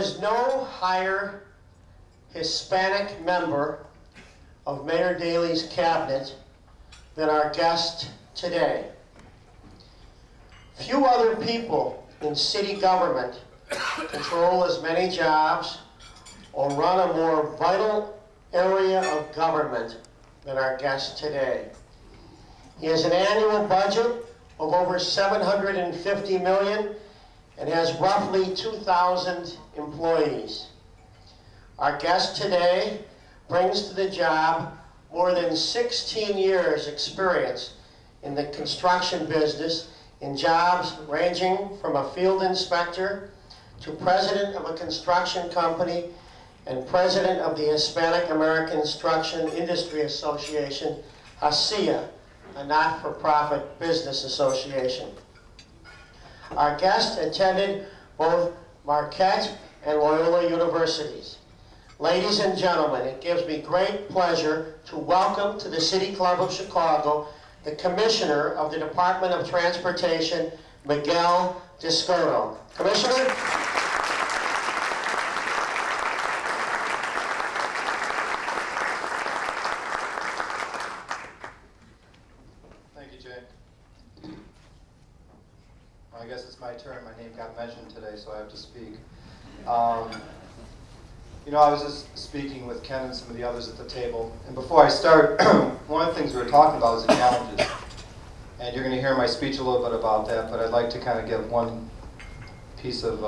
is no higher Hispanic member of Mayor Daley's cabinet than our guest today. Few other people in city government control as many jobs or run a more vital area of government than our guest today. He has an annual budget of over $750 million and has roughly 2,000 employees. Our guest today brings to the job more than 16 years experience in the construction business in jobs ranging from a field inspector to president of a construction company and president of the Hispanic American Construction Industry Association, HACIA, a not-for-profit business association. Our guest attended both Marquette and Loyola universities. Ladies and gentlemen, it gives me great pleasure to welcome to the City Club of Chicago the Commissioner of the Department of Transportation, Miguel Discurso. Commissioner? Thank you, Jay. I guess it's my turn. My name got mentioned today, so I have to speak. You know, I was just speaking with Ken and some of the others at the table, and before I start, one of the things we were talking about is the challenges. And you're going to hear my speech a little bit about that, but I'd like to kind of get one piece of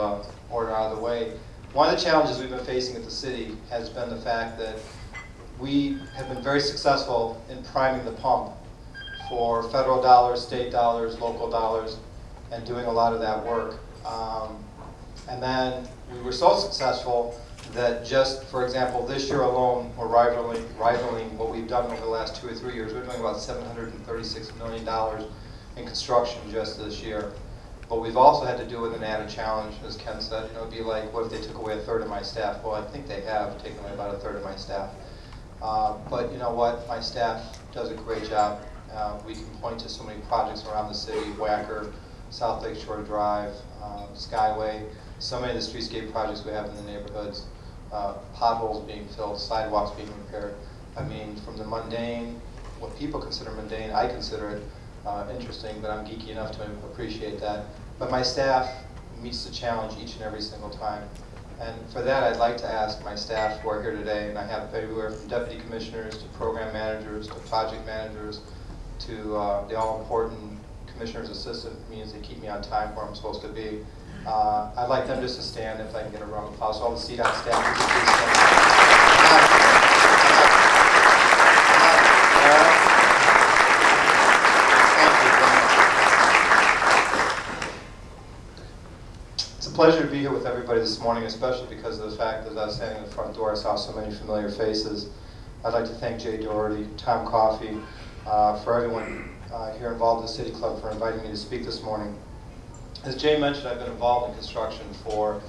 order out of the way. One of the challenges we've been facing at the city has been the fact that we have been very successful in priming the pump for federal dollars, state dollars, local dollars, and doing a lot of that work. And then we were so successful that just, for example, this year alone, we're rivaling what we've done over the last 2 or 3 years. We're doing about $736 million in construction just this year. But we've also had to do with an added challenge, as Ken said. You know, it'd be like, what if they took away a third of my staff? Well, I think they have taken away about a third of my staff. But you know what? My staff does a great job. We can point to so many projects around the city: Wacker, South Lake Shore Drive, Skyway, so many of the streetscape projects we have in the neighborhoods, potholes being filled, sidewalks being repaired. I mean, from the mundane, what people consider mundane, I consider it interesting, but I'm geeky enough to appreciate that. But my staff meets the challenge each and every single time. And for that, I'd like to ask my staff who are here today, and I have everywhere from deputy commissioners to program managers to project managers to the all-important commissioner's assistant, means they keep me on time where I'm supposed to be. I'd like them just to stand if I can get a round of applause. So all the seat on staff, please stand. It's a pleasure to be here with everybody this morning, especially because of the fact that as I was standing in the front door, I saw so many familiar faces. I'd like to thank Jay Doherty, Tom Coffey, for everyone here involved in the City Club for inviting me to speak this morning. As Jay mentioned, I've been involved in construction for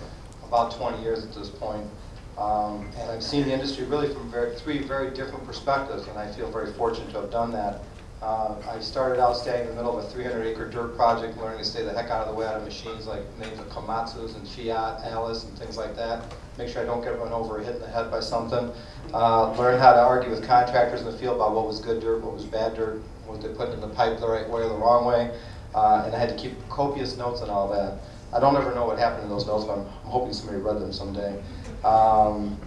about 20 years at this point. And I've seen the industry really from three very different perspectives, and I feel very fortunate to have done that. I started out staying in the middle of a 300-acre dirt project, learning to stay the heck out of the way out of machines like names of Komatsus and Fiat, Alice, and things like that. Make sure I don't get run over or hit in the head by something. Learn how to argue with contractors in the field about what was good dirt, what was bad dirt, what they put in the pipe the right way or the wrong way. And I had to keep copious notes on all that. I don't ever know what happened in those notes, but I'm hoping somebody read them someday. And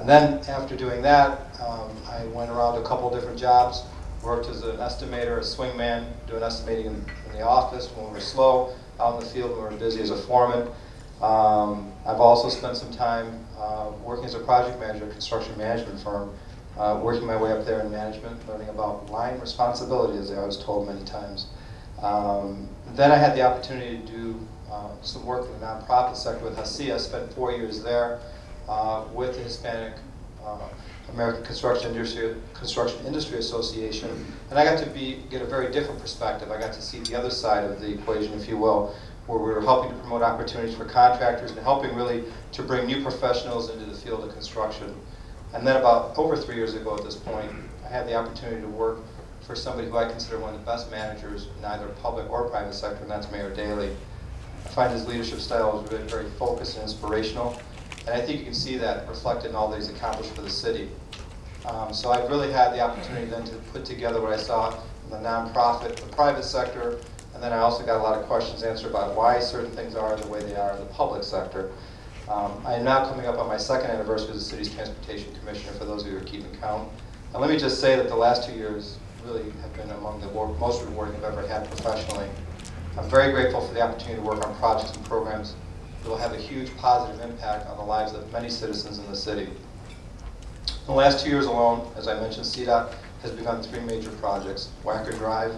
then after doing that, I went around a couple different jobs. Worked as an estimator, a swingman, doing estimating in the office when we were slow, out in the field when we were busy as a foreman. I've also spent some time working as a project manager at a construction management firm, working my way up there in management, learning about line responsibility, as I was told many times. Then I had the opportunity to do some work in the nonprofit sector with HACIA. I spent 4 years there with the Hispanic American Construction Industry Association, and I got to get a very different perspective. I got to see the other side of the equation, if you will, where we were helping to promote opportunities for contractors and helping really to bring new professionals into the field of construction. And then about over 3 years ago at this point, I had the opportunity to work for somebody who I consider one of the best managers in either public or private sector, and that's Mayor Daley. I find his leadership style is really very focused and inspirational. And I think you can see that reflected in all that he's accomplished for the city. So I've really had the opportunity then to put together what I saw in the nonprofit, the private sector, and then I also got a lot of questions answered about why certain things are the way they are in the public sector. I am now coming up on my second anniversary as the city's transportation commissioner, for those of you who are keeping count. And let me just say that the last 2 years really have been among the most rewarding I've ever had professionally. I'm very grateful for the opportunity to work on projects and programs that will have a huge positive impact on the lives of many citizens in the city. In the last 2 years alone, as I mentioned, CDOT has begun 3 major projects. Wacker Drive,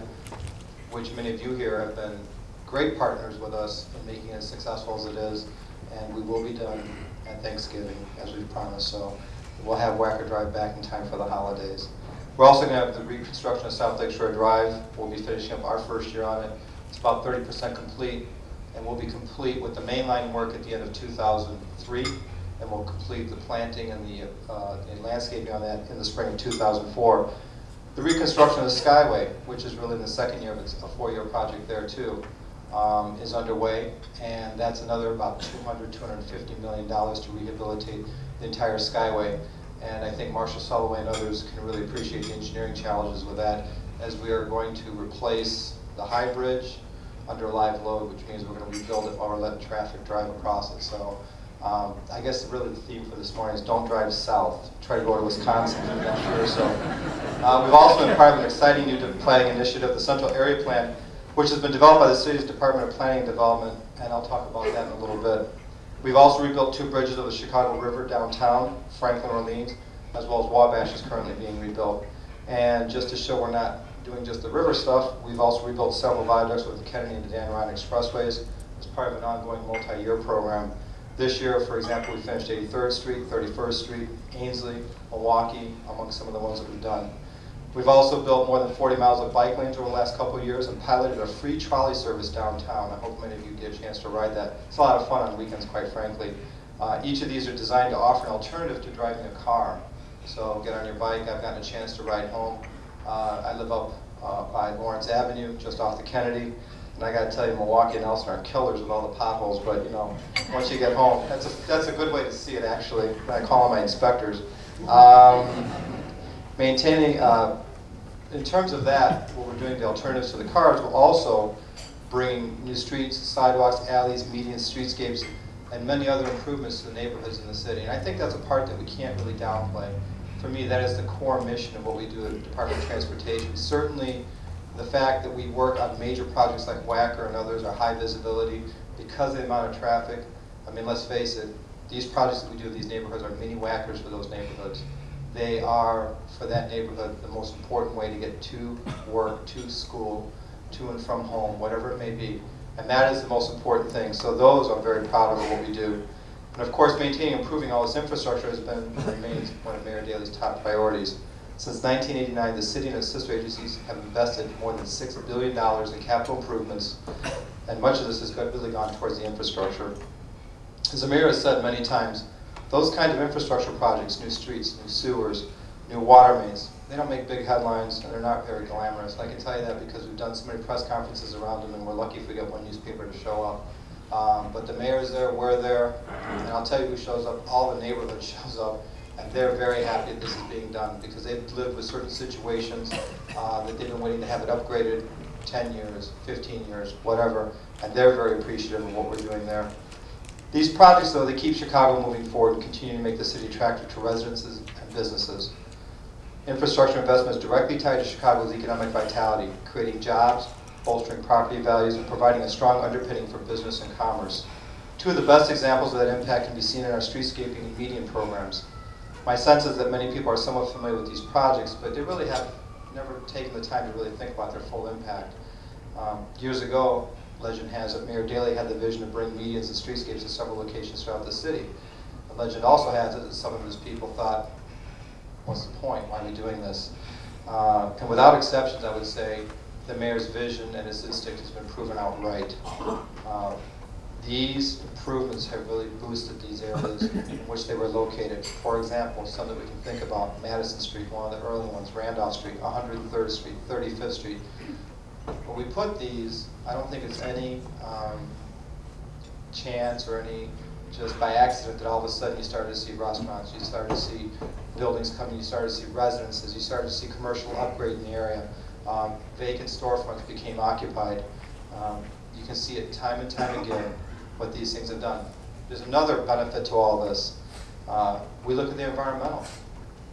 which many of you here have been great partners with us in making it as successful as it is, and we will be done at Thanksgiving, as we've promised. So we'll have Wacker Drive back in time for the holidays. We're also going to have the reconstruction of South Lake Shore Drive. We'll be finishing up our first year on it. It's about 30% complete, and we'll be complete with the mainline work at the end of 2003, and we'll complete the planting and the landscaping on that in the spring of 2004. The reconstruction of the Skyway, which is really in the second year, but it's a 4-year project there too, is underway, and that's another about $250 million to rehabilitate the entire Skyway. And I think Marshall Soloway and others can really appreciate the engineering challenges with that, as we are going to replace the high bridge under live load, which means we're going to rebuild it while we're letting traffic drive across it. So I guess really the theme for this morning is don't drive south. Try to go to Wisconsin for the next year or so. We've also been part of an exciting new planning initiative, the Central Area Plan, which has been developed by the city's Department of Planning and Development, and I'll talk about that in a little bit. We've also rebuilt 2 bridges of the Chicago River downtown, Franklin, Orleans, as well as Wabash is currently being rebuilt. And just to show we're not doing just the river stuff, we've also rebuilt several viaducts with the Kennedy and the Dan Ryan Expressways as part of an ongoing multi-year program. This year, for example, we finished 83rd Street, 31st Street, Ainsley, Milwaukee, among some of the ones that we've done. We've also built more than 40 miles of bike lanes over the last couple of years and piloted a free trolley service downtown. I hope many of you get a chance to ride that. It's a lot of fun on weekends, quite frankly. Each of these are designed to offer an alternative to driving a car. So get on your bike. I've gotten a chance to ride home. I live up by Lawrence Avenue, just off the Kennedy. And I got to tell you, Milwaukee and Elson are killers with all the potholes. But you know, once you get home, that's a good way to see it. Actually, I call them my inspectors. Maintaining, in terms of that, what we're doing, the alternatives to the cars, will also bring new streets, sidewalks, alleys, median streetscapes, and many other improvements to the neighborhoods in the city. And I think that's a part that we can't really downplay. For me, that is the core mission of what we do at the Department of Transportation. Certainly, the fact that we work on major projects like Wacker and others are high visibility because of the amount of traffic. I mean, let's face it, these projects that we do in these neighborhoods are mini Wackers for those neighborhoods. They are, for that neighborhood, the most important way to get to work, to school, to and from home, whatever it may be. And that is the most important thing. So those, I'm very proud of what we do. And of course, maintaining and improving all this infrastructure has been and remains one of Mayor Daley's top priorities. Since 1989, the city and its sister agencies have invested more than $6 billion in capital improvements, and much of this has really gone towards the infrastructure. As the mayor has said many times, those kinds of infrastructure projects, new streets, new sewers, new water mains, they don't make big headlines and they're not very glamorous. I can tell you that because we've done so many press conferences around them, and we're lucky if we get one newspaper to show up. But the mayor's there, we're there, and I'll tell you who shows up. All the neighborhood shows up, and they're very happy that this is being done because they've lived with certain situations that they've been waiting to have it upgraded 10 years, 15 years, whatever, and they're very appreciative of what we're doing there. These projects, though, they keep Chicago moving forward and continue to make the city attractive to residences and businesses. Infrastructure investment is directly tied to Chicago's economic vitality, creating jobs, bolstering property values, and providing a strong underpinning for business and commerce. Two of the best examples of that impact can be seen in our streetscaping and median programs. My sense is that many people are somewhat familiar with these projects, but they really have never taken the time to really think about their full impact. Years ago, legend has it, Mayor Daley had the vision to bring medians and streetscapes to several locations throughout the city. The legend also has it that some of his people thought, what's the point? Why are we doing this? And without exceptions, I would say the mayor's vision and his instinct has been proven out right. These improvements have really boosted these areas in which they were located. For example, some that we can think about, Madison Street, one of the early ones, Randolph Street, 103rd Street, 35th Street. When we put these, I don't think it's any chance or any just by accident that all of a sudden you started to see restaurants, you started to see buildings coming, you started to see residences, you started to see commercial upgrade in the area. Vacant storefronts became occupied. You can see it time and time again what these things have done. There's another benefit to all this. We look at the environmental.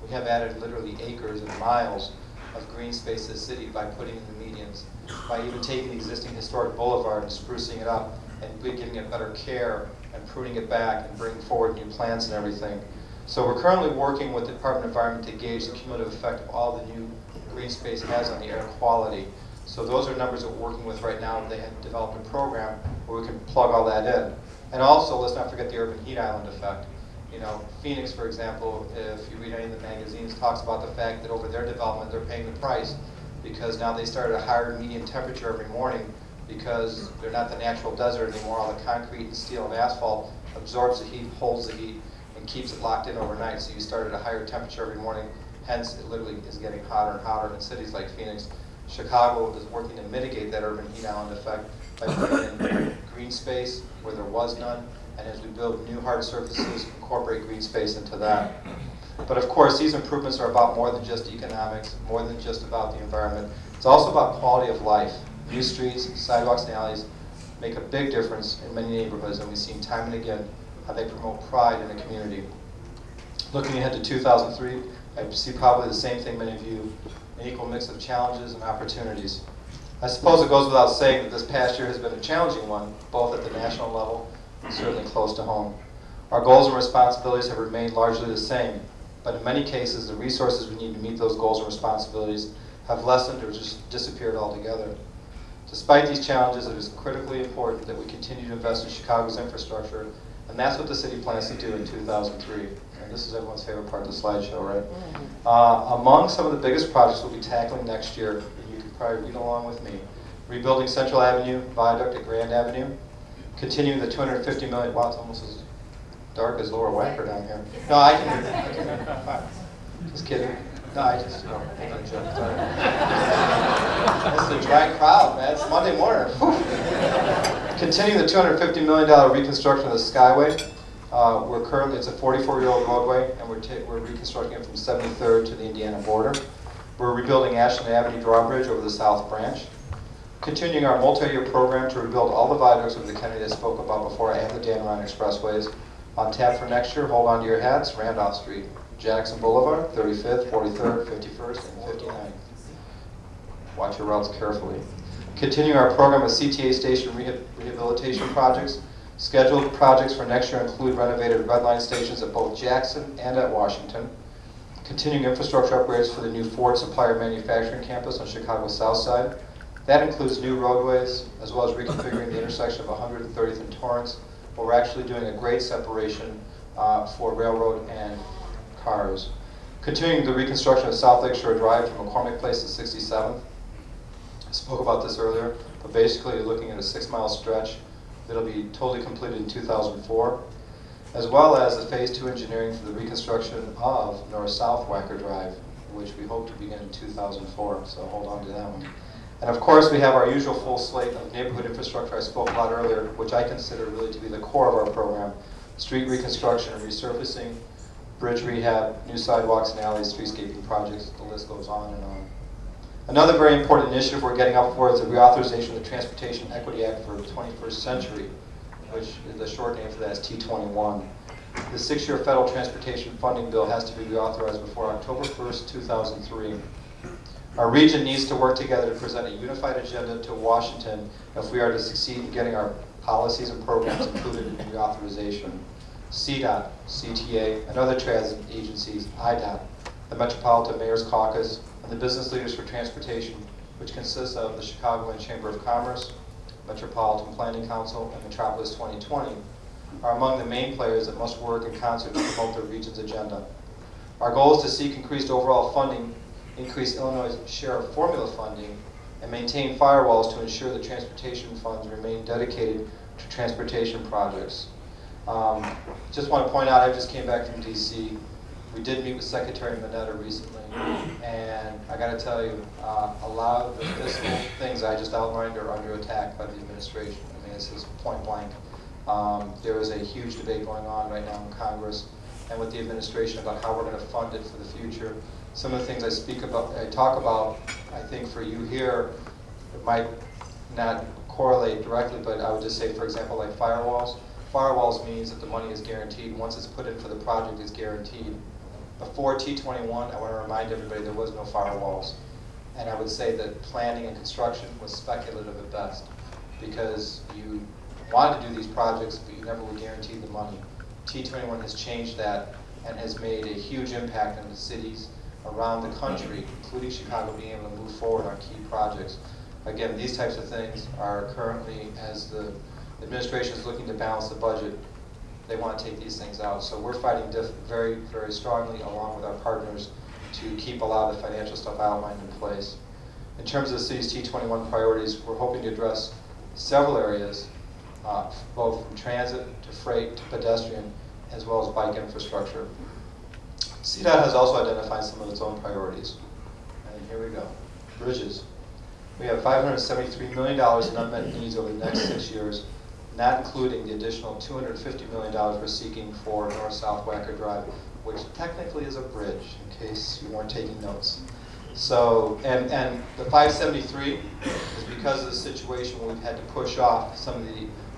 We have added literally acres and miles of green space to the city by putting in the medians, by even taking the existing historic boulevard and sprucing it up and giving it better care and pruning it back and bringing forward new plants and everything. So we're currently working with the Department of Environment to gauge the cumulative effect of all the new green space has on the air quality. So those are numbers that we're working with right now. They have developed a program where we can plug all that in. And also, let's not forget the urban heat island effect. You know, Phoenix, for example, if you read any of the magazines, talks about the fact that over their development, they're paying the price because now they start at a higher median temperature every morning because they're not the natural desert anymore. All the concrete and steel and asphalt absorbs the heat, holds the heat, and keeps it locked in overnight. So you start at a higher temperature every morning. Hence, it literally is getting hotter and hotter in cities like Phoenix. Chicago is working to mitigate that urban heat island effect by putting in green space where there was none, and as we build new hard surfaces, incorporate green space into that. But of course, these improvements are about more than just economics, more than just about the environment. It's also about quality of life. New streets, sidewalks, and alleys make a big difference in many neighborhoods, and we've seen time and again how they promote pride in a community. Looking ahead to 2003, I see probably the same thing many of you, an equal mix of challenges and opportunities. I suppose it goes without saying that this past year has been a challenging one, both at the national level and certainly close to home. Our goals and responsibilities have remained largely the same, but in many cases, the resources we need to meet those goals and responsibilities have lessened or just disappeared altogether. Despite these challenges, it is critically important that we continue to invest in Chicago's infrastructure, and that's what the city plans to do in 2003. And this is everyone's favorite part of the slideshow, right? Among some of the biggest projects we'll be tackling next year, and you can probably read along with me, rebuilding Central Avenue, Viaduct at Grand Avenue, continuing the $250 million, wow, it's almost as dark as Lower Wacker down here. No, I can just kidding. No, I just, no, I'm not joking, sorry. It's a dry crowd, man, it's Monday morning. Continuing the $250 million reconstruction of the Skyway. It's a 44-year-old roadway, and we're reconstructing it from 73rd to the Indiana border. We're rebuilding Ashland Avenue drawbridge over the South Branch. Continuing our multi-year program to rebuild all the viaducts of the Kennedy I spoke about before and the Dan Ryan expressways. On tap for next year, hold on to your hats, Randolph Street, Jackson Boulevard, 35th, 43rd, 51st, and 59th. Watch your routes carefully. Continuing our program of CTA station rehabilitation projects. Scheduled projects for next year include renovated red line stations at both Jackson and at Washington. Continuing infrastructure upgrades for the new Ford Supplier Manufacturing Campus on Chicago's south side. That includes new roadways, as well as reconfiguring the intersection of 130th and Torrance, where we're actually doing a grade separation for railroad and cars. Continuing the reconstruction of South Lakeshore Drive from McCormick Place to 67th. I spoke about this earlier, but basically you're looking at a 6-mile stretch that'll be totally completed in 2004, as well as the Phase 2 engineering for the reconstruction of North-South Wacker Drive, which we hope to begin in 2004, so hold on to that one. And of course, we have our usual full slate of neighborhood infrastructure I spoke about earlier, which I consider really to be the core of our program. Street reconstruction and resurfacing, bridge rehab, new sidewalks and alleys, streetscaping projects, the list goes on and on. Another very important initiative we're getting up for is the Reauthorization of the Transportation Equity Act for the 21st Century, which is the short name for that is T21. The 6-year federal transportation funding bill has to be reauthorized before October 1st, 2003. Our region needs to work together to present a unified agenda to Washington if we are to succeed in getting our policies and programs included in reauthorization. CDOT, CTA, and other transit agencies, IDOT, the Metropolitan Mayor's Caucus, and the Business Leaders for Transportation, which consists of the Chicagoland Chamber of Commerce, Metropolitan Planning Council, and Metropolis 2020, are among the main players that must work in concert to promote the region's agenda. Our goal is to seek increased overall funding, increase Illinois' share of formula funding, and maintain firewalls to ensure the transportation funds remain dedicated to transportation projects. Just want to point out, I just came back from DC. We did meet with Secretary Mineta recently, and I got to tell you, a lot of the fiscal things I just outlined are under attack by the administration. I mean, it's just point blank. There is a huge debate going on right now in Congress and with the administration about how we're going to fund it for the future. Some of the things I talk about, I think for you here, it might not correlate directly, but I would just say, for example, like firewalls. Firewalls means that the money is guaranteed. Once it's put in for the project, it's guaranteed. Before T21, I want to remind everybody there was no firewalls. And I would say that planning and construction was speculative at best, because you wanted to do these projects, but you never were guaranteed the money. T21 has changed that and has made a huge impact on the cities around the country, including Chicago, being able to move forward on key projects. Again, these types of things are currently, as the administration is looking to balance the budget, they want to take these things out. So we're fighting very, very strongly along with our partners to keep a lot of the financial stuff outlined in place. In terms of the city's T21 priorities, we're hoping to address several areas, both from transit to freight to pedestrian, as well as bike infrastructure. CDOT has also identified some of its own priorities. And here we go. Bridges. We have $573 million in unmet needs over the next 6 years, not including the additional $250 million we're seeking for North-South Wacker Drive, which technically is a bridge, in case you weren't taking notes. So, and the 573 is because of the situation where we've had to push off some of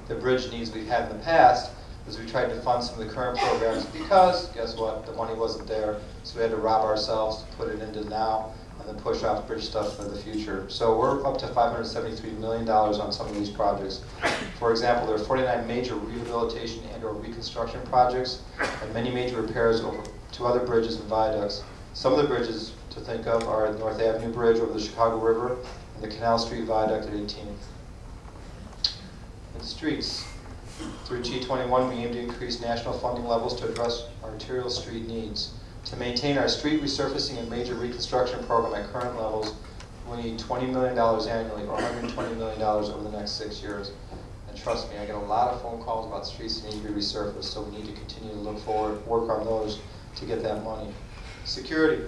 the bridge needs we've had in the past, as we tried to fund some of the current programs, because, guess what, the money wasn't there, so we had to rob ourselves to put it into now, and then push off bridge stuff for the future. So we're up to $573 million on some of these projects. For example, there are 49 major rehabilitation and/or reconstruction projects, and many major repairs over to other bridges and viaducts. Some of the bridges to think of are the North Avenue Bridge over the Chicago River and the Canal Street Viaduct at 18th. And streets. Through T21, we aim to increase national funding levels to address arterial street needs. To maintain our street resurfacing and major reconstruction program at current levels, we need $20 million annually, or $120 million over the next 6 years. And trust me, I get a lot of phone calls about streets that need to be resurfaced, so we need to continue to look forward, work on those to get that money. Security.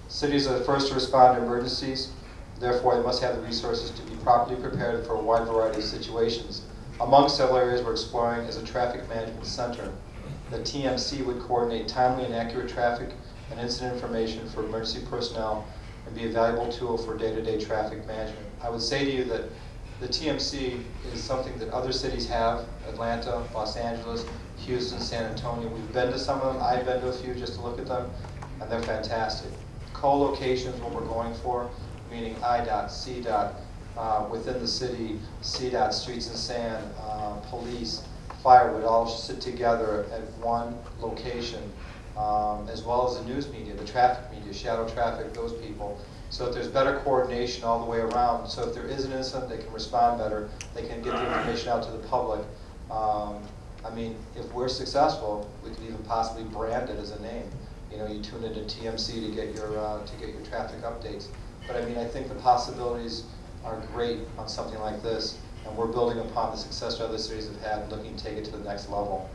Cities are the first to respond to emergencies, therefore they must have the resources to be properly prepared for a wide variety of situations. Among several areas we're exploring is a traffic management center. The TMC would coordinate timely and accurate traffic and incident information for emergency personnel and be a valuable tool for day-to-day traffic management. I would say to you that the TMC is something that other cities have, Atlanta, Los Angeles, Houston, San Antonio. We've been to some of them. I've been to a few just to look at them, and they're fantastic. Co-location is what we're going for, meaning IDOT, CDOT, within the city, CDOT, Streets and Sand, police, fire would all sit together at one location, as well as the news media, the traffic media, shadow traffic, those people, so that there's better coordination all the way around. So if there is an incident, they can respond better, they can get the information out to the public. I mean, if we're successful, we could even possibly brand it as a name. You know, you tune into TMC to get your traffic updates. But I mean, I think the possibilities are great on something like this, and we're building upon the success other cities have had and looking to take it to the next level.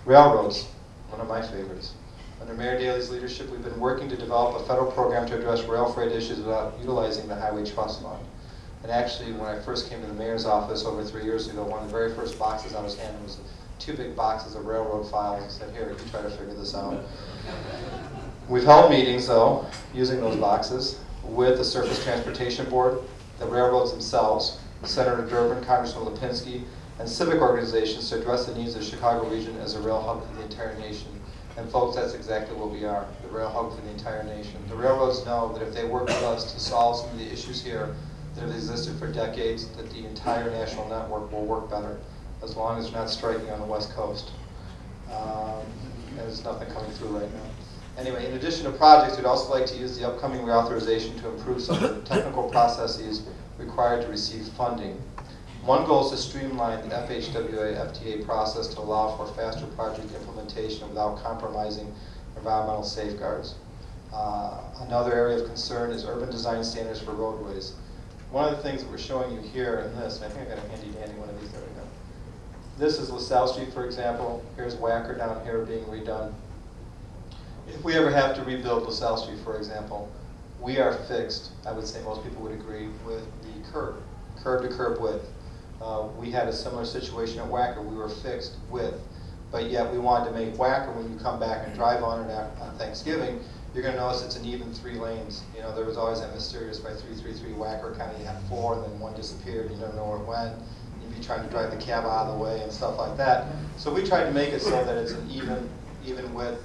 Railroads, one of my favorites. Under Mayor Daley's leadership, we've been working to develop a federal program to address rail freight issues without utilizing the Highway Trust Fund. And actually, when I first came to the mayor's office over 3 years ago, one of the very first boxes I was handed was 2 big boxes of railroad files. I said, here, you try to figure this out. We've held meetings, though, using those boxes, with the Surface Transportation Board, the railroads themselves, Senator Durbin, Congressman Lipinski, and civic organizations to address the needs of the Chicago region as a rail hub for the entire nation. And folks, that's exactly what we are, the rail hub for the entire nation. The railroads know that if they work with us to solve some of the issues here that have existed for decades, that the entire national network will work better, as long as they're not striking on the West Coast. And there's nothing coming through right now. Anyway, in addition to projects, we'd also like to use the upcoming reauthorization to improve some of the technical processes required to receive funding. One goal is to streamline the FHWA FTA process to allow for faster project implementation without compromising environmental safeguards. Another area of concern is urban design standards for roadways. One of the things that we're showing you here in this, and I think I got a handy dandy one of these, there we go. This is LaSalle Street, for example. Here's Wacker down here being redone. If we ever have to rebuild LaSalle Street, for example, we are fixed, I would say most people would agree, with the curb to curb width. We had a similar situation at Wacker we were fixed with, but yet we wanted to make Wacker, when you come back and drive on it on Thanksgiving, you're going to notice it's an even 3 lanes. You know, there was always that mysterious by 333 Wacker, kind of you had 4 and then 1 disappeared, you don't know where it went. You'd be trying to drive the cab out of the way and stuff like that. So we tried to make it so that it's an even width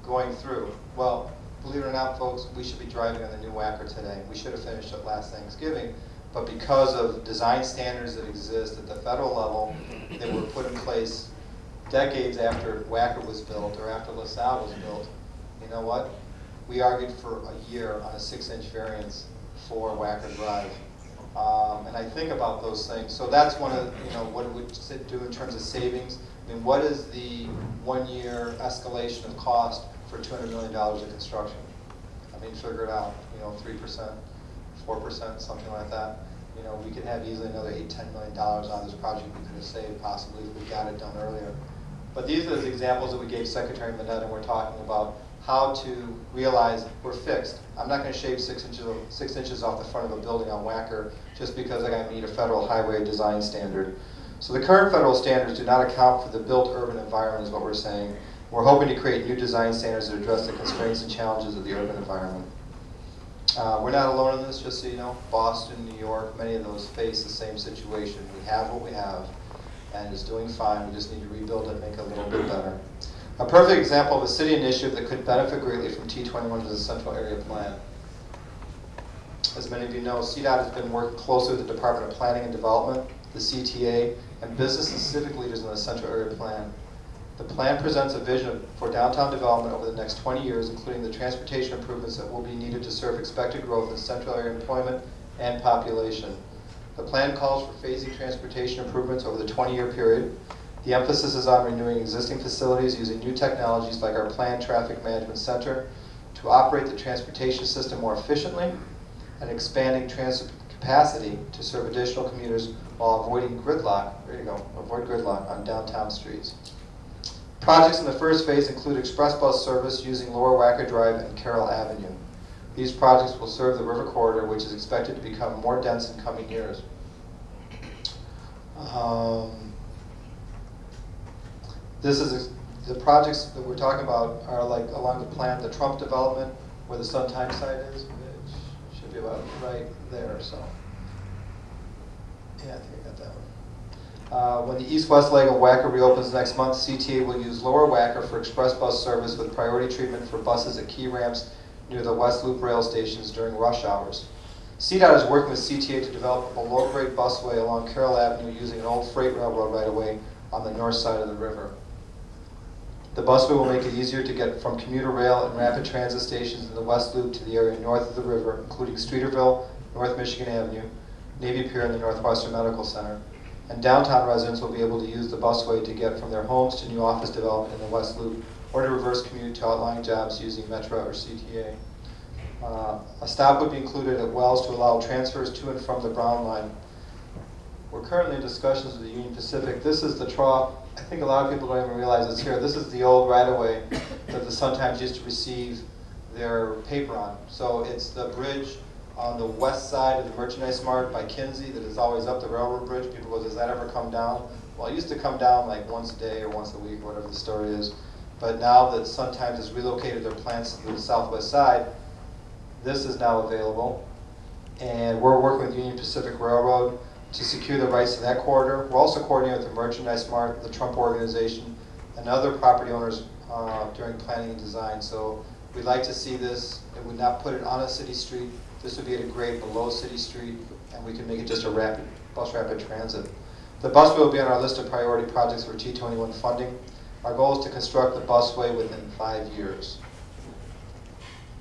going through. Well, believe it or not, folks, we should be driving on the new Wacker today. We should have finished it last Thanksgiving, but because of design standards that exist at the federal level that were put in place decades after Wacker was built or after LaSalle was built, you know what? We argued for a year on a 6-inch variance for Wacker Drive. And I think about those things. So that's one of, you know, what it would do in terms of savings. I mean, what is the 1-year escalation of cost for $200 million of construction? I mean, figure it out, you know, 3%, 4%, something like that. You know, we could have easily another $8–10 million out of this project we could have saved possibly if we got it done earlier. But these are the examples that we gave Secretary Minette, and we're talking about how to realize we're fixed. I'm not going to shave 6 inches off the front of a building on Wacker just because I got to meet a federal highway design standard. So the current federal standards do not account for the built urban environment is what we're saying. We're hoping to create new design standards that address the constraints and challenges of the urban environment. We're not alone in this, just so you know. Boston, New York, many of those face the same situation. We have what we have, and it's doing fine. We just need to rebuild it and make it a little bit better. A perfect example of a city initiative that could benefit greatly from T21 is the Central Area Plan. As many of you know, CDOT has been working closely with the Department of Planning and Development, the CTA, and business and civic leaders in the Central Area Plan. The plan presents a vision for downtown development over the next 20 years, including the transportation improvements that will be needed to serve expected growth in central area employment and population. The plan calls for phasing transportation improvements over the 20-year period. The emphasis is on renewing existing facilities using new technologies like our planned traffic management center to operate the transportation system more efficiently and expanding transit capacity to serve additional commuters while avoiding gridlock, there you go, avoid gridlock on downtown streets. Projects in the first phase include express bus service using Lower Wacker Drive and Carroll Avenue. These projects will serve the river corridor, which is expected to become more dense in coming years. The projects that we're talking about are like along the plan, the Trump development, where the Sun Times site is, which should be about right there. So, yeah, I think I got that one. When the east-west leg of Wacker reopens next month, CTA will use Lower Wacker for express bus service with priority treatment for buses at key ramps near the West Loop rail stations during rush hours. CDOT is working with CTA to develop a low-grade busway along Carroll Avenue using an old freight railroad right-of-way on the north side of the river. The busway will make it easier to get from commuter rail and rapid transit stations in the West Loop to the area north of the river, including Streeterville, North Michigan Avenue, Navy Pier, and the Northwestern Medical Center. And downtown residents will be able to use the busway to get from their homes to new office development in the West Loop, or to reverse commute to outlying jobs using Metro or CTA. A stop would be included at Wells to allow transfers to and from the Brown Line. We're currently in discussions with the Union Pacific. This is the trough. I think a lot of people don't even realize it's here. This is the old right-of-way that the Sun-Times used to receive their paper on. So it's the bridge on the west side of the Merchandise Mart by Kinsey that is always up the railroad bridge. People go, does that ever come down? Well, it used to come down like once a day or once a week, whatever the story is. But now that Sun-Times has relocated their plants to the southwest side, this is now available. And we're working with Union Pacific Railroad to secure the rights to that corridor. We're also coordinating with the Merchandise Mart, the Trump Organization, and other property owners during planning and design. So we'd like to see this. It would not put it on a city street. This would be at a grade below City Street, and we can make it just a bus rapid transit. The busway will be on our list of priority projects for T21 funding. Our goal is to construct the busway within 5 years.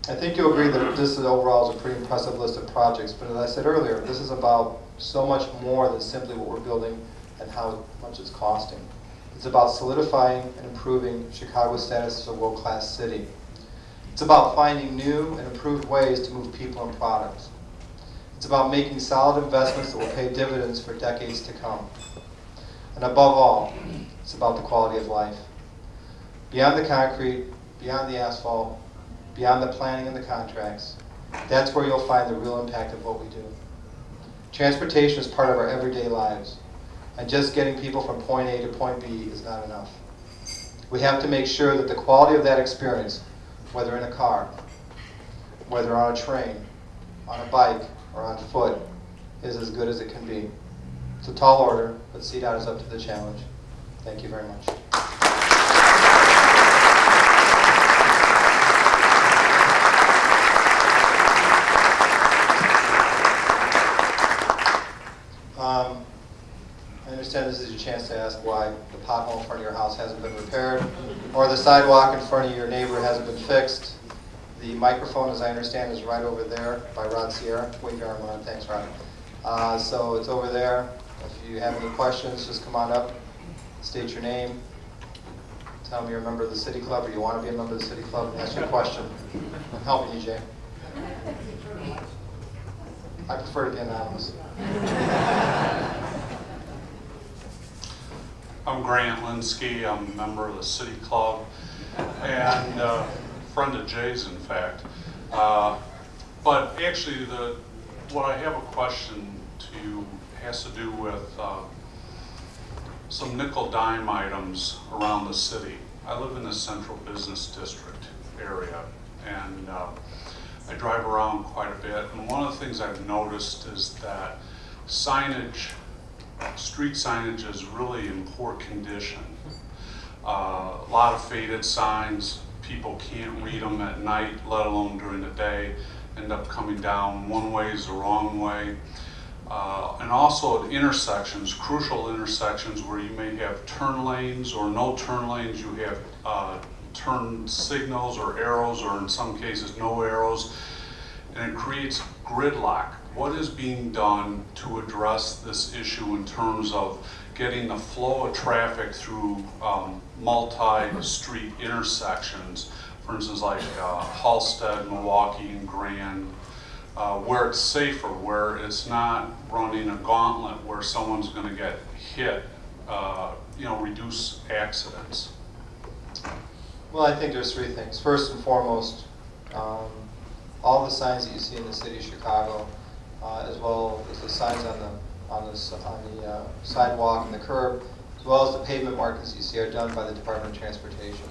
I think you'll agree that this overall is a pretty impressive list of projects, but as I said earlier, this is about so much more than simply what we're building and how much it's costing. It's about solidifying and improving Chicago's status as a world-class city. It's about finding new and improved ways to move people and products. It's about making solid investments that will pay dividends for decades to come. And above all, it's about the quality of life. Beyond the concrete, beyond the asphalt, beyond the planning and the contracts, that's where you'll find the real impact of what we do. Transportation is part of our everyday lives. And just getting people from point A to point B is not enough. We have to make sure that the quality of that experience, whether in a car, whether on a train, on a bike, or on foot, is as good as it can be. It's a tall order, but CDOT is up to the challenge. Thank you very much. I understand this is your chance to ask why the pothole in front of your house hasn't been repaired, or the sidewalk in front of your neighbor hasn't been fixed. The microphone, as I understand, is right over there by Rod Sierra. Wave your arm on. Thanks, Rod. So it's over there. If you have any questions, just come on up, state your name, tell me you're a member of the City Club or you want to be a member of the City Club, and ask your question. I'm helping you, Jay. I prefer to be anonymous. I'm Grant Linsky. I'm a member of the City Club and a friend of Jay's, in fact. But actually, what I have a question to you has to do with some nickel-dime items around the city. I live in the central business district area, and I drive around quite a bit. And one of the things I've noticed is that signage, street signage, is really in poor condition. A lot of faded signs. People can't read them at night, let alone during the day. End up coming down one way is the wrong way. And also at intersections, crucial intersections where you may have turn lanes or no turn lanes, you have turn signals or arrows, or in some cases no arrows, and it creates gridlock. What is being done to address this issue in terms of getting the flow of traffic through multi-street intersections, for instance like Halsted, Milwaukee, and Grand, where it's safer, where it's not running a gauntlet where someone's going to get hit, reduce accidents? Well, I think there's three things. First and foremost, all the signs that you see in the city of Chicago, as well as the signs on the sidewalk and the curb, as well as the pavement markings you see, are done by the Department of Transportation.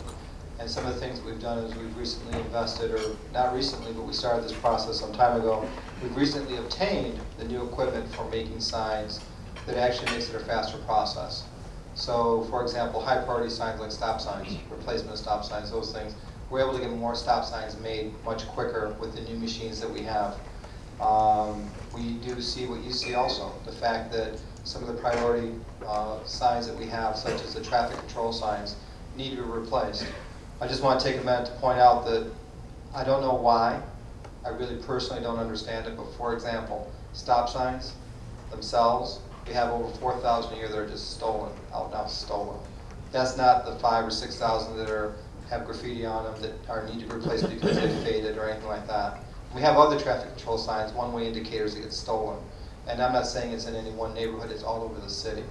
And some of the things that we've done is we've recently invested, or not recently, but we started this process some time ago. We've recently obtained the new equipment for making signs that actually makes it a faster process. So, for example, high priority signs like stop signs, replacement of stop signs, those things, we're able to get more stop signs made much quicker with the new machines that we have. We do see what you see also, the fact that some of the priority signs that we have, such as the traffic control signs, need to be replaced. I just want to take a minute to point out that I don't know why. I really personally don't understand it, but for example, stop signs themselves, we have over 4,000 a year that are just stolen, out and out stolen. That's not the 5,000 or 6,000 that have graffiti on them that need to be replaced because they faded or anything like that. We have other traffic control signs, one-way indicators that get stolen. And I'm not saying it's in any one neighborhood, it's all over the city.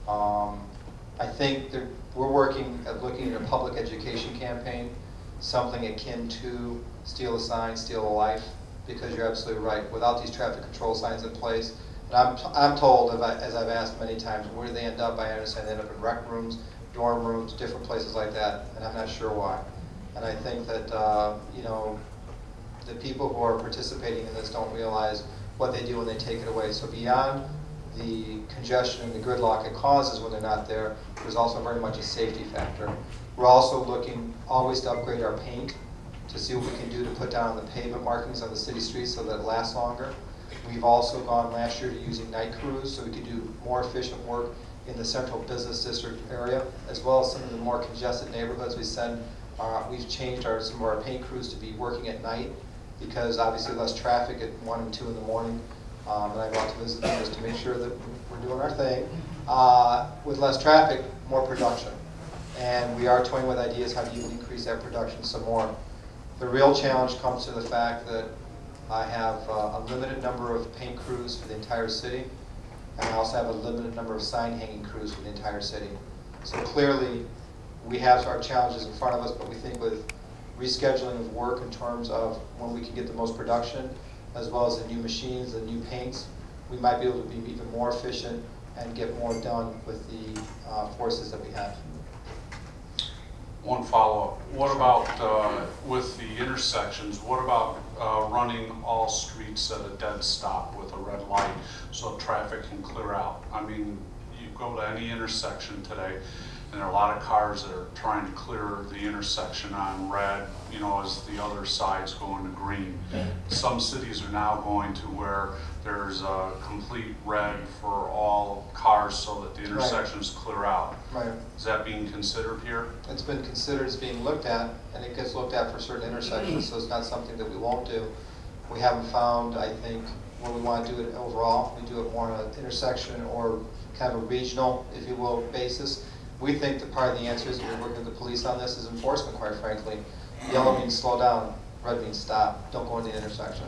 I think that we're working at looking at a public education campaign, something akin to steal a sign, steal a life, because you're absolutely right. Without these traffic control signs in place, and I'm told, as I've asked many times, where do they end up? I understand they end up in rec rooms, dorm rooms, different places like that, and I'm not sure why. And I think that, the people who are participating in this don't realize what they do when they take it away. So beyond the congestion and the gridlock it causes when they're not there, there's also very much a safety factor. We're also looking always to upgrade our paint to see what we can do to put down the pavement markings on the city streets so that it lasts longer. We've also gone last year to using night crews so we can do more efficient work in the central business district area, as well as some of the more congested neighborhoods. We've changed some of our paint crews to be working at night, because obviously less traffic at 1 and 2 in the morning. And I go out to visit them just to make sure that we're doing our thing. With less traffic, more production. And we are toying with ideas how do you increase that production some more. The real challenge comes to the fact that I have a limited number of paint crews for the entire city, and I also have a limited number of sign hanging crews for the entire city. So clearly, we have our challenges in front of us, but we think with rescheduling of work in terms of when we can get the most production, as well as the new machines and new paints, we might be able to be even more efficient and get more done with the forces that we have. One follow-up. What about with the intersections? What about running all streets at a dead stop with a red light so traffic can clear out? I mean, you go to any intersection today, and there are a lot of cars that are trying to clear the intersection on red, you know, as the other side's going to green. Some cities are now going to where there's a complete red for all cars so that the intersections clear out. Right. Is that being considered here? It's been considered as being looked at, and it gets looked at for certain intersections, so it's not something that we won't do. We haven't found, I think, where we want to do it overall. We do it more on an intersection or kind of a regional, if you will, basis. We think that part of the answer is, we're working with the police on this, is enforcement, quite frankly. Yellow means slow down, red means stop, don't go in the intersection.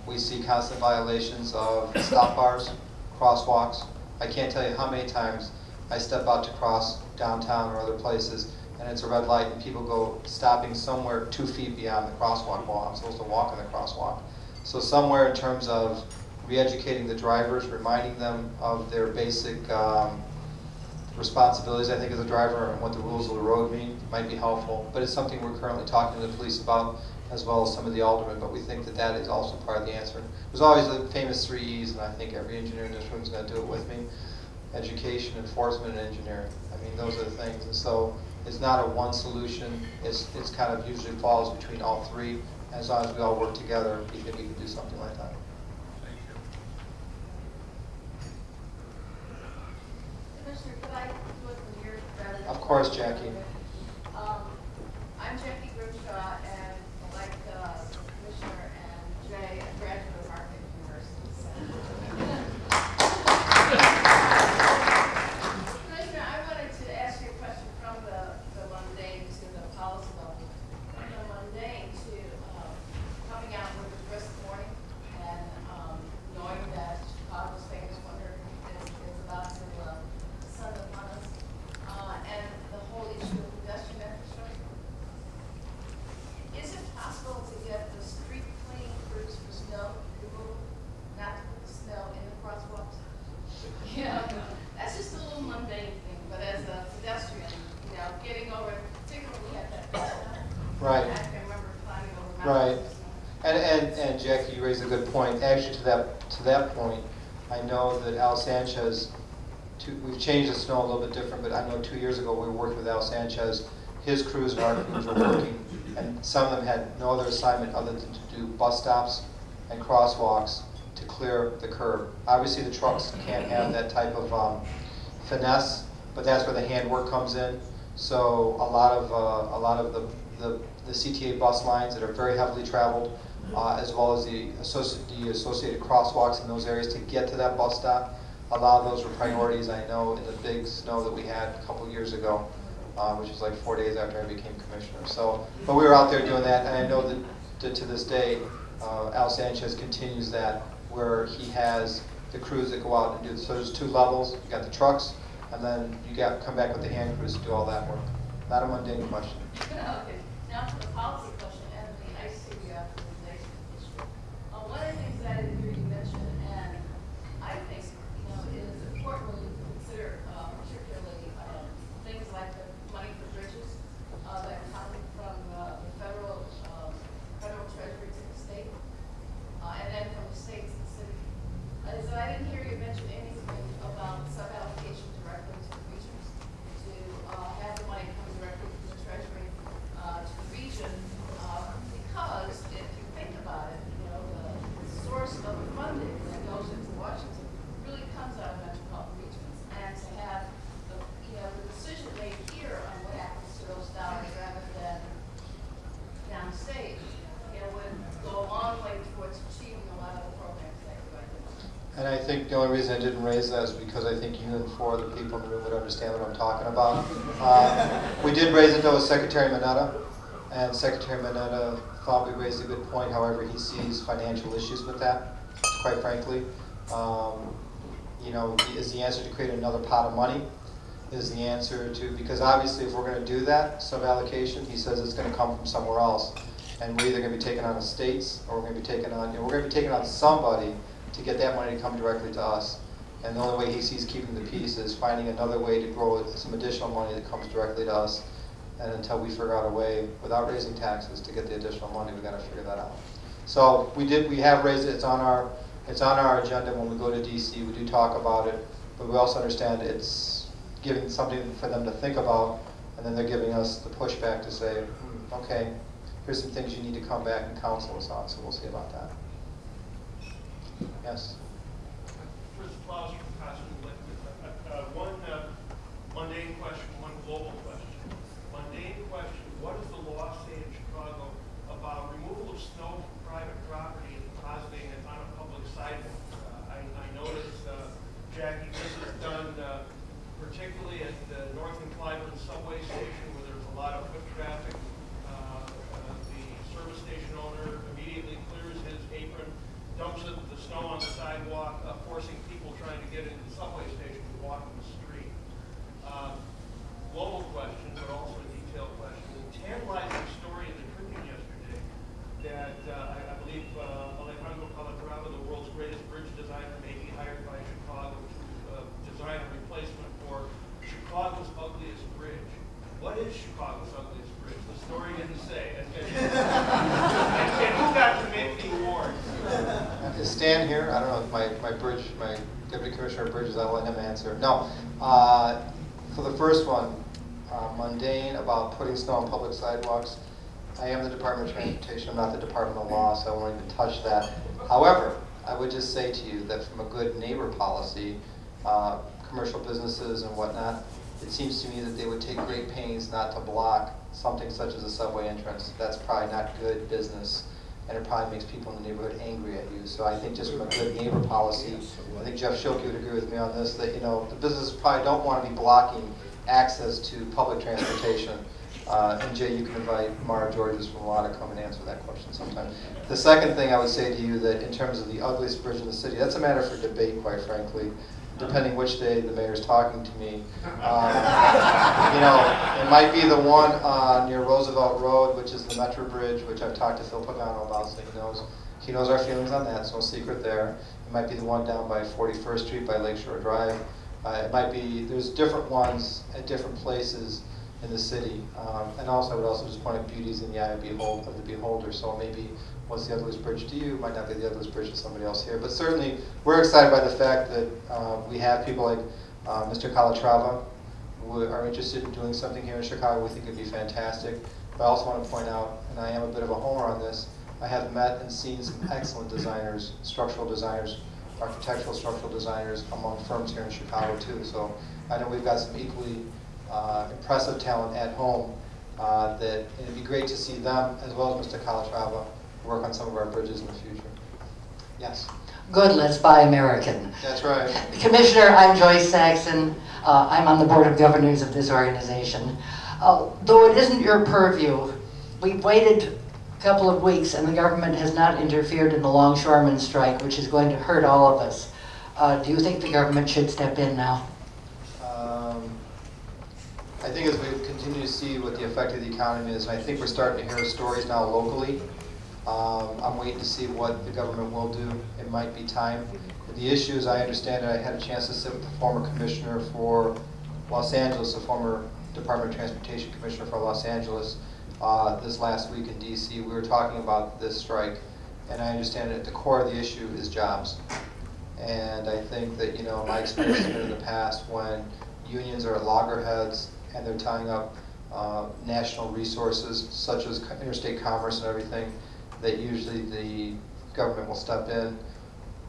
We see constant violations of stop bars, crosswalks. I can't tell you how many times I step out to cross downtown or other places, and it's a red light, and people go stopping somewhere 2 feet beyond the crosswalk while I'm supposed to walk in the crosswalk. So somewhere in terms of re-educating the drivers, reminding them of their basic responsibilities, I think, as a driver, and what the rules of the road mean, might be helpful. But it's something we're currently talking to the police about, as well as some of the aldermen, but we think that that is also part of the answer. There's always the famous 3 E's, and I think every engineer in this room is going to do it with me: education, enforcement, and engineering. I mean, those are the things. And so it's not a one solution. It's kind of usually falls between all three. As long as we all work together, we think we can do something like that. Thank you. Commissioner, could I do it from here rather than... Of course, Jackie. I'm Jackie Grimshaw, and like Commissioner and Jay, a graduate of Market University. Commissioner, I wanted to ask you a question from the mundane to the policy level. From the mundane to coming out with the first morning and knowing that Chicago's famous wonder is about to sun upon us, and the whole issue of pedestrian infrastructure. Is it possible to get the street cleaning crews for snow removal, not to put the snow in the crosswalks? Yeah, that's just a little mundane thing, but as a pedestrian, you know, getting over, particularly we had that bus stop. Right. I can remember climbing over Right. mountains. And Jackie, you raised a good point. Actually, to that point, I know that Al Sanchez, we've changed the snow a little bit different, but I know 2 years ago we were working with Al Sanchez. His crews and our crews were working, and some of them had no other assignment other than to do bus stops and crosswalks to clear the curb. Obviously, the trucks can't have that type of finesse, but that's where the handwork comes in. So a lot of the CTA bus lines that are very heavily traveled, as well as the associated crosswalks in those areas to get to that bus stop. A lot of those were priorities, I know, in the big snow that we had a couple years ago, which was like 4 days after I became commissioner. So, but we were out there doing that, and I know that to this day, Al Sanchez continues that, where he has the crews that go out and do. So there's 2 levels. You got the trucks, and then you got come back with the hand crews to do all that work. Not a mundane question. Okay, now for the policy question and the IC reauthorization issue. One of the things that I didn't hear you mention, and I think is important when you consider particularly things like the money for bridges that come from the federal treasury to the state, and then from the state to the city. Is that I didn't hear you mention anything about sub-allocation directly to the regions, to have the money come directly from the treasury to the region, because if you think about it, the source of the funding that goes into Washington really comes out of metropolitan regions, and to have the decision made here on what happens to those dollars rather than downstate, would go a long way towards achieving a lot of the programs that you identified. And I think the only reason I didn't raise that is because I think you and 4 other people in the room would understand what I'm talking about. We did raise it though with Secretary Mineta, and Secretary Mineta thought we raised a good point. However, he sees financial issues with that, quite frankly. Is the answer to create another pot of money? Is the answer to, because obviously if we're going to do that sub-allocation, he says it's going to come from somewhere else. And we're either going to be taking on the states, or we're going to be taking on, we're going to be taking on somebody to get that money to come directly to us. And the only way he sees keeping the peace is finding another way to grow some additional money that comes directly to us. And until we figure out a way, without raising taxes, to get the additional money, we've got to figure that out. So we have raised it. It's on our agenda when we go to DC. We do talk about it, but we also understand it's giving something for them to think about, and then they're giving us the pushback to say, okay, here's some things you need to come back and counsel us on. So we'll see about that. Yes. First applause from one mundane question, one global question. Mundane question, what is the law say in Chicago about removal of snow from private property and depositing it on a public sidewalk? I noticed, Jackie, this is done particularly at the North and Clyburn subway station where there's a lot of foot traffic. The service station owner immediately clears his apron, dumps the snow on the sidewalk, forcing people trying to get into the subway station to walk in the street. Global question, but also a detailed question. The tantalizing story in the Tribune yesterday that I believe Alejandro Calatrava, the world's greatest bridge designer, may be hired by Chicago to design a replacement for Chicago's ugliest bridge. What is Chicago's ugliest bridge? The story didn't say. And who got to make the award? Is Stan here? I don't know if my deputy commissioner of bridges, I'll let him answer. No. For the first one, mundane about putting snow on public sidewalks, I am the Department of Transportation. I'm not the Department of Law, so I won't even touch that. However, I would just say to you that from a good neighbor policy, commercial businesses and whatnot, it seems to me that they would take great pains not to block something such as a subway entrance. That's probably not good business, and it probably makes people in the neighborhood angry at you. So I think just from a good neighbor policy, I think Jeff Schilke would agree with me on this, that the businesses probably don't want to be blocking access to public transportation. And Jay, you can invite Mara Georges from Law to come and answer that question sometime. The second thing I would say to you, that in terms of the ugliest bridge in the city, that's a matter for debate, quite frankly, depending which day the mayor's talking to me. It might be the one near Roosevelt Road, which is the Metro Bridge, which I've talked to Phil Pagano about, so he knows our feelings on that, so no secret there. It might be the one down by 41st Street by Lakeshore Drive. It might be, there's different ones at different places in the city. And also, I would also just point out beauties in the eye of the beholder. So maybe what's the ugliest bridge to you might not be the ugliest bridge to somebody else here. But certainly, we're excited by the fact that we have people like Mr. Calatrava who are interested in doing something here in Chicago. We think it'd be fantastic. But I also want to point out, and I am a bit of a homer on this, I have met and seen some excellent designers, structural designers, architectural structural designers among firms here in Chicago too. So I know we've got some equally impressive talent at home that it'd be great to see them, as well as Mr. Calatrava, work on some of our bridges in the future. Yes? Good, let's buy American. That's right. Commissioner, I'm Joyce Saxon. I'm on the Board of Governors of this organization. Though it isn't your purview, we've waited a couple of weeks and the government has not interfered in the longshoremen strike, which is going to hurt all of us. Do you think the government should step in now? I think as we continue to see what the effect of the economy is, and I think we're starting to hear stories now locally, I'm waiting to see what the government will do. It might be time. The issue, as I understand it, I had a chance to sit with the former commissioner for Los Angeles, the former Department of Transportation commissioner for Los Angeles, this last week in DC. We were talking about this strike, and I understand that at the core of the issue is jobs. And I think that, my experience has been in the past when unions are at loggerheads and they're tying up national resources such as interstate commerce and everything, that usually the government will step in,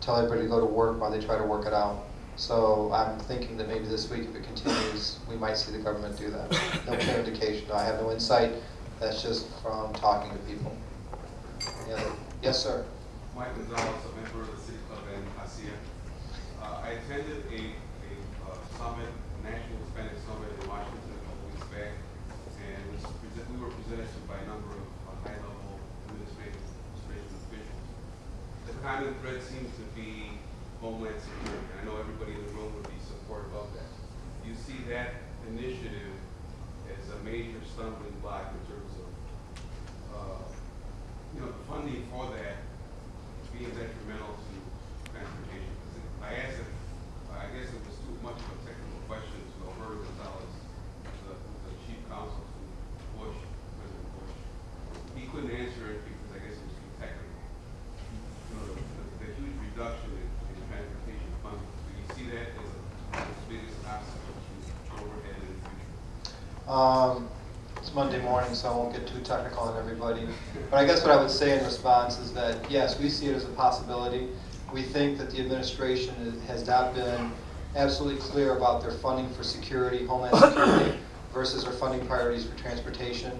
tell everybody to go to work while they try to work it out. So I'm thinking that maybe this week, if it continues, we might see the government do that. No clear indication. I have no insight. That's just from talking to people. Any other? Yes, sir. Mike Gonzalez, a member of the City Club in ASEA. I attended a summit, National Hispanic Summit in Washington a couple weeks back, and we were presented by a number of high-level administration officials. The common thread seems to be Homeland Security, and I know everybody in the room would be supportive of that. Do you see that initiative as a major stumbling block in terms of funding for that being detrimental to transportation? I asked if I It's Monday morning, so I won't get too technical on everybody. But I guess what I would say in response is that, yes, we see it as a possibility. We think that the administration has not been absolutely clear about their funding for security, homeland security, versus their funding priorities for transportation.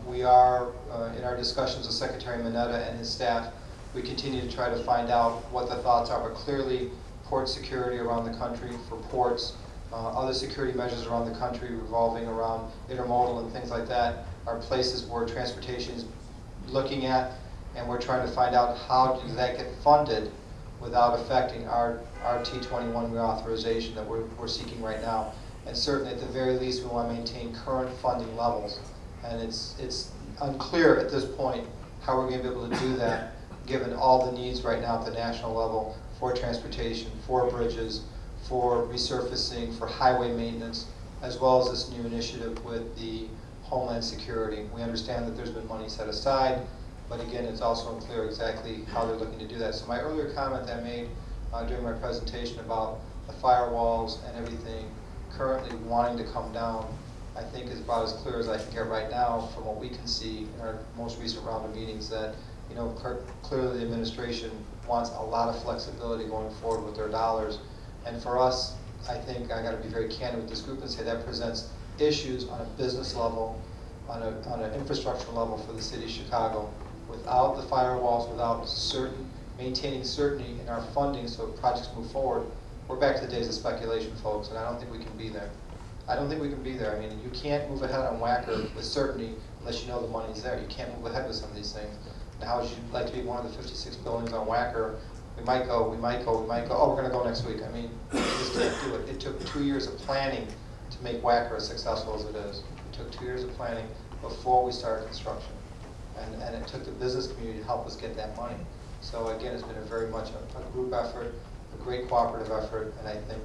We are, in our discussions with Secretary Mineta and his staff, we continue to try to find out what the thoughts are, but clearly port security around the country for ports, other security measures around the country revolving around intermodal and things like that are places where transportation is looking at, and we're trying to find out how does that get funded without affecting our T21 reauthorization that we're seeking right now. And certainly at the very least we want to maintain current funding levels. And it's unclear at this point how we're going to be able to do that given all the needs right now at the national level for transportation, for bridges, for resurfacing, for highway maintenance, as well as this new initiative with the Homeland Security. We understand that there's been money set aside, but again, it's also unclear exactly how they're looking to do that. So my earlier comment that I made during my presentation about the firewalls and everything currently wanting to come down, I think is about as clear as I can get right now from what we can see in our most recent round of meetings that, you know, clearly the administration wants a lot of flexibility going forward with their dollars. And for us, I think I got to be very candid with this group and say that presents issues on a business level, on an infrastructure level for the city of Chicago. Without the firewalls, without maintaining certainty in our funding so projects move forward, we're back to the days of speculation, folks, and I don't think we can be there. I don't think we can be there. I mean, you can't move ahead on WACR with certainty unless you know the money's there. You can't move ahead with some of these things. And how would you like to be one of the 56 buildings on WACR? We might go, oh, we're going to go next week. I mean, you just can't do it. It took 2 years of planning to make WACR as successful as it is. It took 2 years of planning before we started construction. And it took the business community to help us get that money. So again, it's been very much a group effort, a great cooperative effort, and I think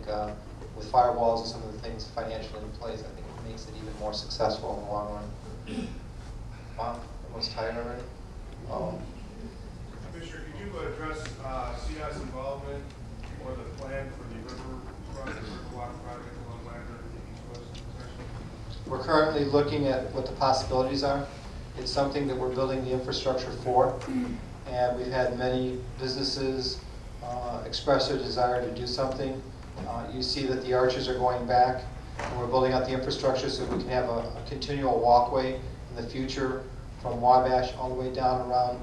with firewalls and some of the things financially in place, I think it makes it even more successful in the long run. Wow, everyone's tired already? Oh. Commissioner, could you address CI's involvement or the plan for the Riverwalk project along Ladder and the East-West intersection? We're currently looking at what the possibilities are. It's something that we're building the infrastructure for, and we've had many businesses express their desire to do something. You see that the arches are going back, and we're building out the infrastructure so we can have a continual walkway in the future from Wabash all the way down around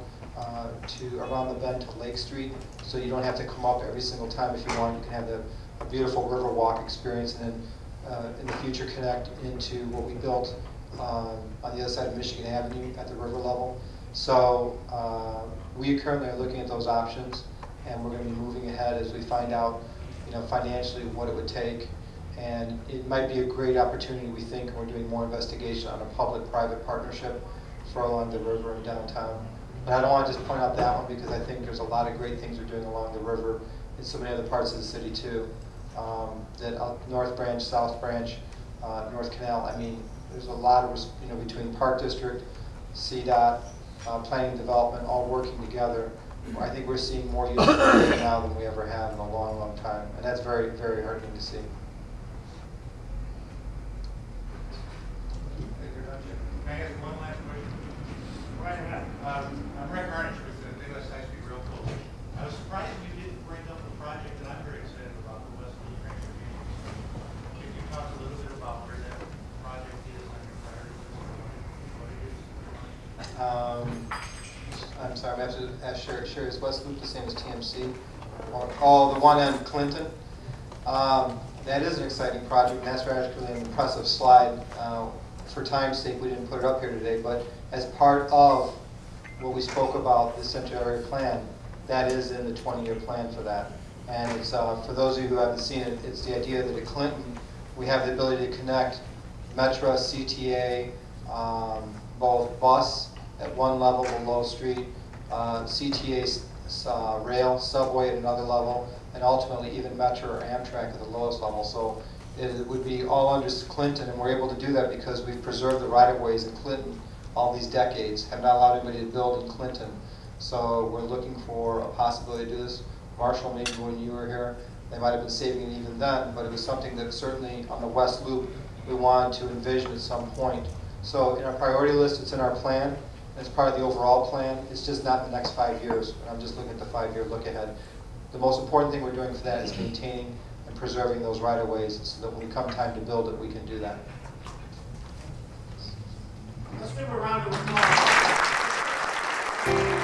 the bend to Lake Street, so you don't have to come up every single time if you want. You can have a beautiful river walk experience, and then in the future connect into what we built on the other side of Michigan Avenue at the river level. So we currently are looking at those options, and we're going to be moving ahead as we find out, you know, financially what it would take. And it might be a great opportunity, we think, and we're doing more investigation on a public-private partnership for along the river and downtown. But I don't want to just point out that one because I think there's a lot of great things we're doing along the river in so many other parts of the city too. That North Branch, South Branch, North Canal, I mean, there's a lot of, you know, between Park District, CDOT, planning and development, all working together. I think we're seeing more use of it now than we ever have in a long, long time. And that's very, very heartening to see. Can I ask one last question? Right ahead. I'm Rick Harnish with the Midwest High Speed Railroad. I was surprised you didn't bring up the project that I'm very excited about, the West Coast Transportation. Can you talk a little bit about where that project is on your priority list, what it is? I'm sorry, I have to ask Sherry, is West Loop the same as TMC? Oh, the one on Clinton? That is an exciting project, and that's actually an impressive slide. For time's sake, we didn't put it up here today, but as part of what we spoke about, the Central Area Plan, that is in the 20-year plan for that. And it's, for those of you who haven't seen it, it's the idea that at Clinton, we have the ability to connect Metra, CTA, both bus at one level below street, CTA rail, subway at another level, and ultimately even Metro or Amtrak at the lowest level. So it would be all under Clinton, and we're able to do that because we've preserved the right-of-ways in Clinton all these decades, have not allowed anybody to build in Clinton. So we're looking for a possibility to do this. Marshall, maybe when you were here, They might have been saving it even then, but it was something that certainly on the West Loop we wanted to envision at some point. So in our priority list, it's in our plan. It's part of the overall plan. It's just not in the next 5 years. I'm just looking at the 5-year look ahead. The most important thing we're doing for that is maintaining and preserving those right-of-ways so that when we come time to build it, we can do that. Let's give a round of applause.